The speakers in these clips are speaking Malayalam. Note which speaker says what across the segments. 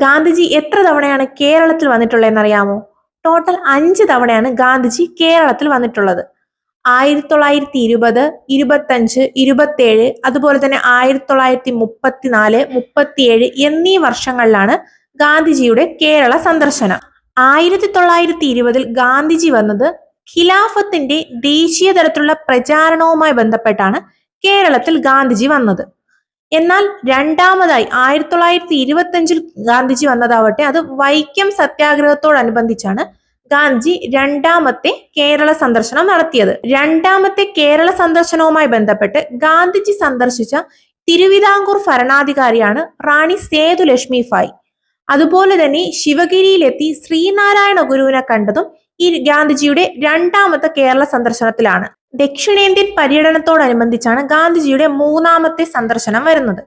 Speaker 1: ഗാന്ധിജി എത്ര തവണയാണ് കേരളത്തിൽ വന്നിട്ടുള്ളതെന്ന് അറിയാമോ? ടോട്ടൽ 5 തവണയാണ് ഗാന്ധിജി കേരളത്തിൽ വന്നിട്ടുള്ളത്. 1920, 25, 27, അതുപോലെ തന്നെ 1934, 37 എന്നീ വർഷങ്ങളിലാണ് ഗാന്ധിജിയുടെ കേരള സന്ദർശനം. 1920 ഗാന്ധിജി വന്നത് ഖിലാഫത്തിന്റെ ദേശീയ തലത്തിലുള്ള പ്രചാരണവുമായി ബന്ധപ്പെട്ടാണ് കേരളത്തിൽ ഗാന്ധിജി വന്നത്. എന്നാൽ രണ്ടാമതായി 1925 ഗാന്ധിജി വന്നതാവട്ടെ അത് വൈക്കം സത്യാഗ്രഹത്തോടനുബന്ധിച്ചാണ് ഗാന്ധിജി രണ്ടാമത്തെ കേരള സന്ദർശനം നടത്തിയത്. രണ്ടാമത്തെ കേരള സന്ദർശനവുമായി ബന്ധപ്പെട്ട് ഗാന്ധിജി സന്ദർശിച്ച തിരുവിതാംകൂർ ഭരണാധികാരിയാണ് റാണി സേതുലക്ഷ്മി ഭായ്. അതുപോലെ തന്നെ ശിവഗിരിയിലെത്തി ശ്രീനാരായണ ഗുരുവിനെ കണ്ടതും ഈ ഗാന്ധിജിയുടെ രണ്ടാമത്തെ കേരള സന്ദർശനത്തിലാണ്. ദക്ഷിണേന്ത്യൻ പര്യടനത്തോടനുബന്ധിച്ചാണ് ഗാന്ധിജിയുടെ മൂന്നാമത്തെ സന്ദർശനം വരുന്നത്.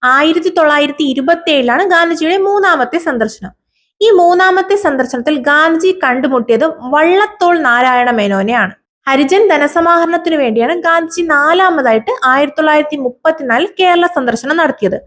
Speaker 1: 1927 ഗാന്ധിജിയുടെ മൂന്നാമത്തെ സന്ദർശനം. ഈ മൂന്നാമത്തെ സന്ദർശനത്തിൽ ഗാന്ധിജി കണ്ടുമുട്ടിയത് വള്ളത്തോൾ നാരായണ മേനോനെയാണ്. ഹരിജൻ ധനസമാഹരണത്തിനു വേണ്ടിയാണ് ഗാന്ധിജി നാലാമതായിട്ട് 1934 കേരള സന്ദർശനം നടത്തിയത്.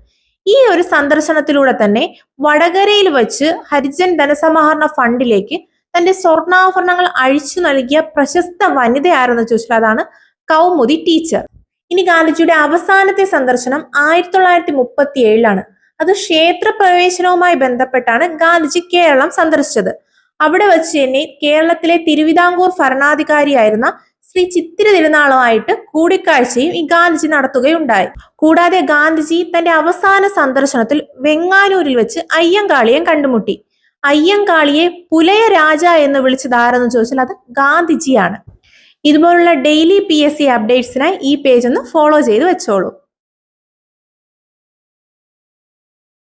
Speaker 1: ഈ ഒരു സന്ദർശനത്തിലൂടെ തന്നെ വടകരയിൽ വെച്ച് ഹരിജൻ ധനസമാഹരണ ഫണ്ടിലേക്ക് തന്റെ സ്വർണ്ണാഭരണങ്ങൾ അഴിച്ചു നൽകിയ പ്രശസ്ത വനിതയാരെന്ന് ചോദിച്ചാൽ അതാണ് കൗമുദി ടീച്ചർ. ഇനി ഗാന്ധിജിയുടെ അവസാനത്തെ സന്ദർശനം 1937 അത് ക്ഷേത്രപ്രവേശനവുമായി ബന്ധപ്പെട്ടാണ് ഗാന്ധിജി കേരളം സന്ദർശിച്ചത്. അവിടെ വെച്ച് തന്നെ കേരളത്തിലെ തിരുവിതാംകൂർ ഭരണാധികാരിയായിരുന്ന ശ്രീ ചിത്തിര തിരുനാളുമായിട്ട് കൂടിക്കാഴ്ചയും ഈ ഗാന്ധിജി നടത്തുകയുണ്ടായി. കൂടാതെ ഗാന്ധിജി തന്റെ അവസാന സന്ദർശനത്തിൽ വെങ്ങാനൂരിൽ വെച്ച് അയ്യങ്കാളിയെ കണ്ടുമുട്ടി. അയ്യങ്കാളിയെ പുലയ രാജ എന്ന് വിളിച്ചത് ആരെന്ന് ചോദിച്ചാൽ അത് ഗാന്ധിജിയാണ്. ഇതുപോലുള്ള ഡെയിലി PSC അപ്ഡേറ്റ്സിനായി ഈ പേജ് ഒന്ന് ഫോളോ ചെയ്ത് വെച്ചോളൂ.